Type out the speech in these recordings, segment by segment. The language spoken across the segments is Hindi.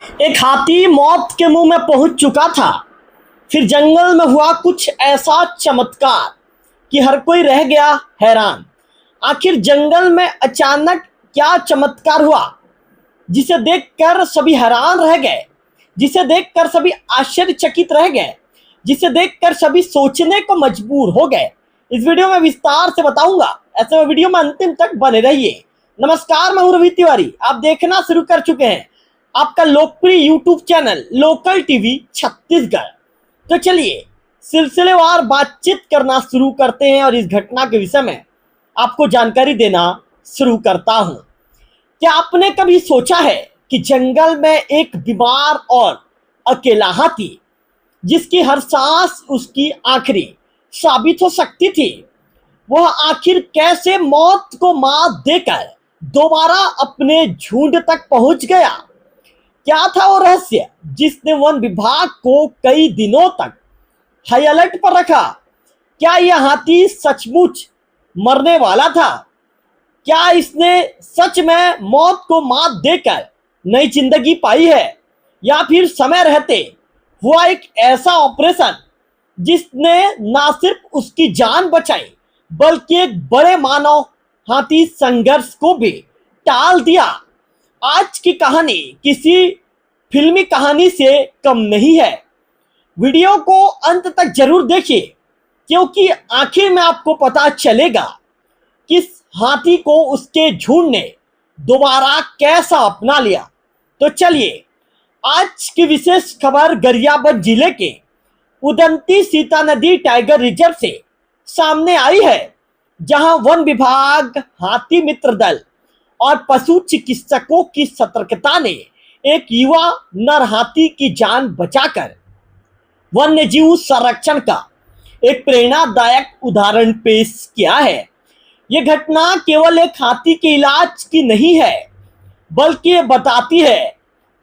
एक हाथी मौत के मुंह में पहुंच चुका था। फिर जंगल में हुआ कुछ ऐसा चमत्कार कि हर कोई रह गया हैरान। आखिर जंगल में अचानक क्या चमत्कार हुआ जिसे देखकर सभी हैरान रह गए, जिसे देखकर सभी आश्चर्यचकित रह गए, जिसे देखकर सभी सोचने को मजबूर हो गए। इस वीडियो में विस्तार से बताऊंगा, ऐसे में वीडियो में अंतिम तक बने रहिए। नमस्कार, मैं हूं रवि तिवारी। आप देखना शुरू कर चुके हैं आपका लोकप्रिय YouTube channel local TV Chhattisgarh. तो चलिए सिलसिलेवार बातचीत करना शुरू करते हैं और इस घटना के विषय में आपको जानकारी देना शुरू करता हूं। क्या आपने कभी सोचा है कि जंगल में एक बीमार और अकेला हाथी, जिसकी हर सांस उसकी आखिरी साबित हो सकती थी, वह आखिर कैसे मौत को मात देकर दोबारा अपने झुंड तक पहुंच गया? क्या था वो रहस्य जिसने वन विभाग को कई दिनों तक हाई अलर्ट पर रखा? क्या यह हाथी सचमुच मरने वाला था? क्या इसने सच में मौत को मात देकर नई जिंदगी पाई है, या फिर समय रहते हुआ एक ऐसा ऑपरेशन जिसने ना सिर्फ उसकी जान बचाई बल्कि एक बड़े मानव हाथी संघर्ष को भी टाल दिया? आज की कहानी किसी फिल्मी कहानी से कम नहीं है। वीडियो को अंत तक जरूर देखिए, क्योंकि आखिर में आपको पता चलेगा कि इस हाथी को उसके झुंड ने दोबारा कैसा अपना लिया। तो चलिए, आज की विशेष खबर गरियाबंद जिले के उदंती सीता नदी टाइगर रिजर्व से सामने आई है, जहां वन विभाग, हाथी मित्र दल और पशु चिकित्सकों की सतर्कता ने एक युवा नर हाथी की जान बचाकर वन्य जीव संरक्षण का एक प्रेरणादायक उदाहरण पेश किया है। यह घटना केवल एक हाथी के इलाज की नहीं है, बल्कि ये बताती है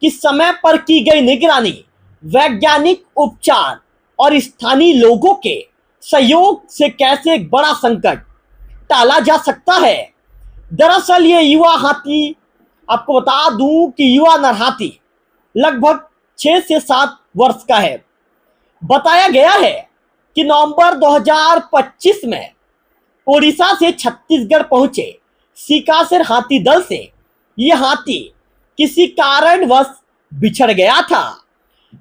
कि समय पर की गई निगरानी, वैज्ञानिक उपचार और स्थानीय लोगों के सहयोग से कैसे एक बड़ा संकट टाला जा सकता है। दरअसल ये युवा हाथी, आपको बता दूं कि युवा नर हाथी लगभग 6 से 7 वर्ष का है। बताया गया है कि नवंबर 2025 में ओडिशा से छत्तीसगढ़ पहुंचे सिकासेर हाथी दल से यह हाथी किसी कारणवश बिछड़ गया था।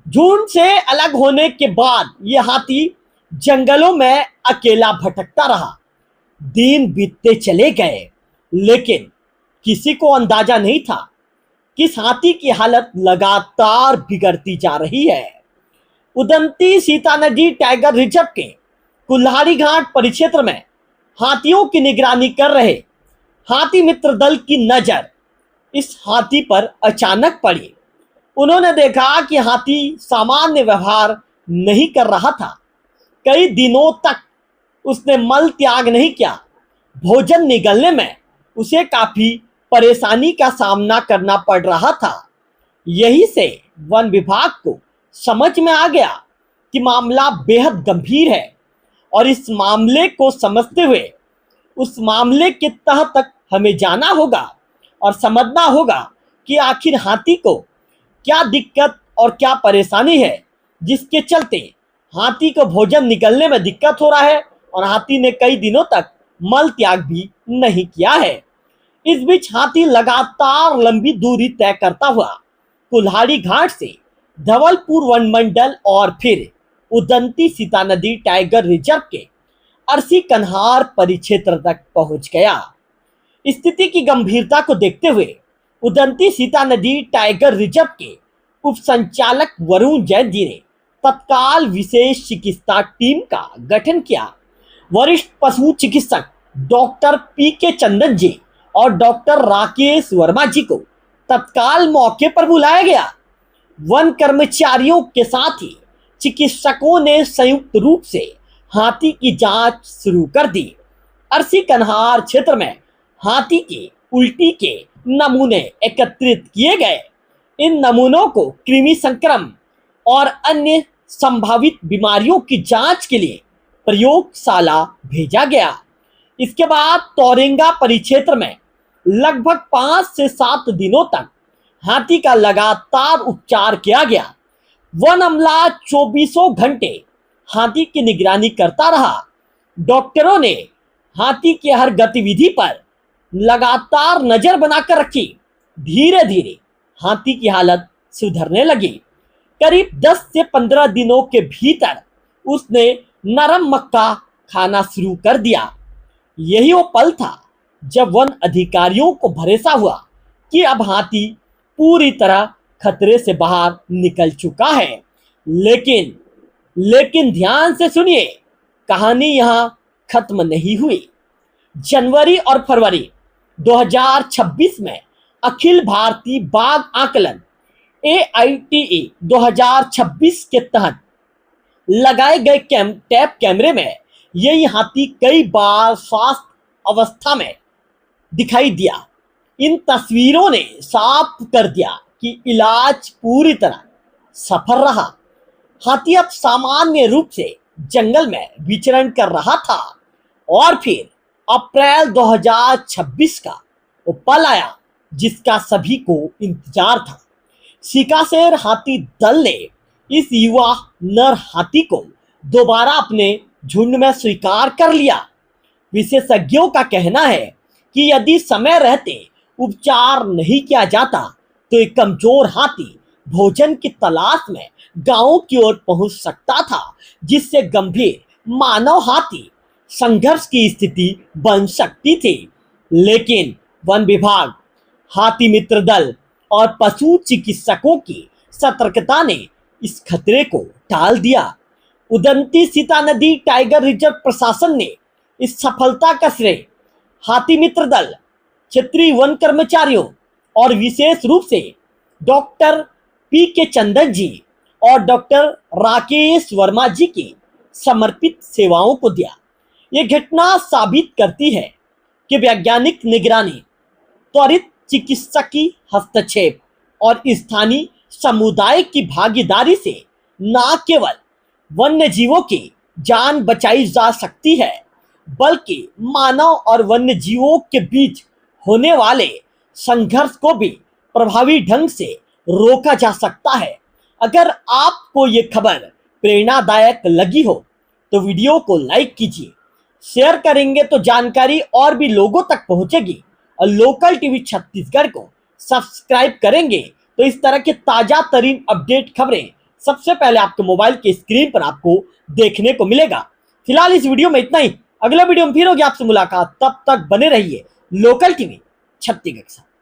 झुंड से अलग होने के बाद यह हाथी जंगलों में अकेला भटकता रहा। दिन बीतते चले गए, लेकिन किसी को अंदाजा नहीं था कि इस हाथी की हालत लगातार बिगड़ती जा रही है। उदंती सीता नदी टाइगर रिजर्व के कुल्हाड़ी घाट परिक्षेत्र में हाथियों की निगरानी कर रहे हाथी मित्र दल की नजर इस हाथी पर अचानक पड़ी। उन्होंने देखा कि हाथी सामान्य व्यवहार नहीं कर रहा था। कई दिनों तक उसने मल त्याग नहीं किया। भोजन निगलने में उसे काफी परेशानी का सामना करना पड़ रहा था। यही से वन विभाग को समझ में आ गया कि मामला बेहद गंभीर है, और इस मामले को समझते हुए उस मामले के तह तक हमें जाना होगा और समझना होगा कि आखिर हाथी को क्या दिक्कत और क्या परेशानी है, जिसके चलते हाथी को भोजन निकलने में दिक्कत हो रहा है और हाथी ने कई दिनों तक मल त्याग भी नहीं किया है। इस बीच हाथी लगातार लंबी दूरी तय करता हुआ कुल्हाड़ी घाट से धवलपुर वन मंडल और फिर उदंती सीता नदी टाइगर रिजर्व के अरसी कन्हार परिक्षेत्र तक पहुंच गया। स्थिति की गंभीरता को देखते हुए उदंती सीता नदी टाइगर रिजर्व के उप संचालक वरुण जैन जी ने तत्काल विशेष चिकित्सा टीम का गठन किया। वरिष्ठ पशु चिकित्सक डॉक्टर पी.के. चंदन जी और डॉक्टर राकेश वर्मा जी को तत्काल मौके पर बुलाया गया। वन कर्मचारियों के साथ ही चिकित्सकों ने संयुक्त रूप से हाथी की जांच शुरू कर दी। अरसी कन्हार क्षेत्र में हाथी की उल्टी के नमूने एकत्रित किए गए। इन नमूनों को कृमि संक्रमण और अन्य संभावित बीमारियों की जांच के लिए प्रयोगशाला भेजा गया। इसके बाद तौरेंगा परिक्षेत्र में लगभग 5 से 7 दिनों तक हाथी का लगातार उपचार किया गया। वन अमला 24 घंटे हाथी की निगरानी करता रहा। डॉक्टरों ने हाथी की हर गतिविधि पर लगातार नजर बनाकर रखी। धीरे धीरे हाथी की हालत सुधरने लगी। करीब 10 से 15 दिनों के भीतर उसने नरम मक्का खाना शुरू कर दिया। यही वो पल था जब वन अधिकारियों को भरोसा हुआ कि अब हाथी पूरी तरह खतरे से बाहर निकल चुका है। लेकिन लेकिन ध्यान से सुनिए, कहानी यहां खत्म नहीं हुई। जनवरी और फरवरी 2026 में अखिल भारतीय बाघ आकलन AITE 2026 के तहत लगाए गए टैप कैमरे में यही हाथी कई बार स्वास्थ्य अवस्था में दिखाई दिया। इन तस्वीरों ने साफ कर दिया कि इलाज पूरी तरह सफल रहा। हाथी अब सामान्य रूप से जंगल में विचरण कर रहा था। और फिर अप्रैल 2026 का वो पल आया जिसका सभी को इंतजार था। सिकासेर हाथी दल ने इस युवा नर हाथी को दोबारा अपने झुंड में स्वीकार कर लिया। विशेषज्ञों का कहना है कि यदि समय रहते उपचार नहीं किया जाता तो एक कमजोर हाथी भोजन की तलाश में गांव की ओर पहुंच सकता था, जिससे गंभीर मानव हाथी संघर्ष की स्थिति बन सकती थी। लेकिन वन विभाग, हाथी मित्र दल और पशु चिकित्सकों की सतर्कता ने इस खतरे को टाल दिया। उदंती सीता नदी टाइगर रिजर्व प्रशासन ने इस सफलता का श्रेय हाथी मित्र दल, क्षेत्रीय वन कर्मचारियों और विशेष रूप से डॉक्टर PK चंदन जी और डॉक्टर राकेश वर्मा जी की समर्पित सेवाओं को दिया। ये घटना साबित करती है कि वैज्ञानिक निगरानी, त्वरित चिकित्सकीय हस्तक्षेप और स्थानीय समुदाय की भागीदारी से न केवल वन्य जीवों की जान बचाई जा सकती है, बल्कि मानव और वन्य जीवों के बीच होने वाले संघर्ष को भी प्रभावी ढंग से रोका जा सकता है। अगर आपको ये खबर प्रेरणादायक लगी हो तो वीडियो को लाइक कीजिए, शेयर करेंगे तो जानकारी और भी लोगों तक पहुंचेगी, और लोकल टीवी छत्तीसगढ़ को सब्सक्राइब करेंगे तो इस तरह के ताजा तरीन अपडेट खबरें सबसे पहले आपके मोबाइल के स्क्रीन पर आपको देखने को मिलेगा। फिलहाल इस वीडियो में इतना ही। अगले वीडियो में फिर होगी आपसे मुलाकात। तब तक बने रहिए लोकल टीवी छत्तीसगढ़ के साथ।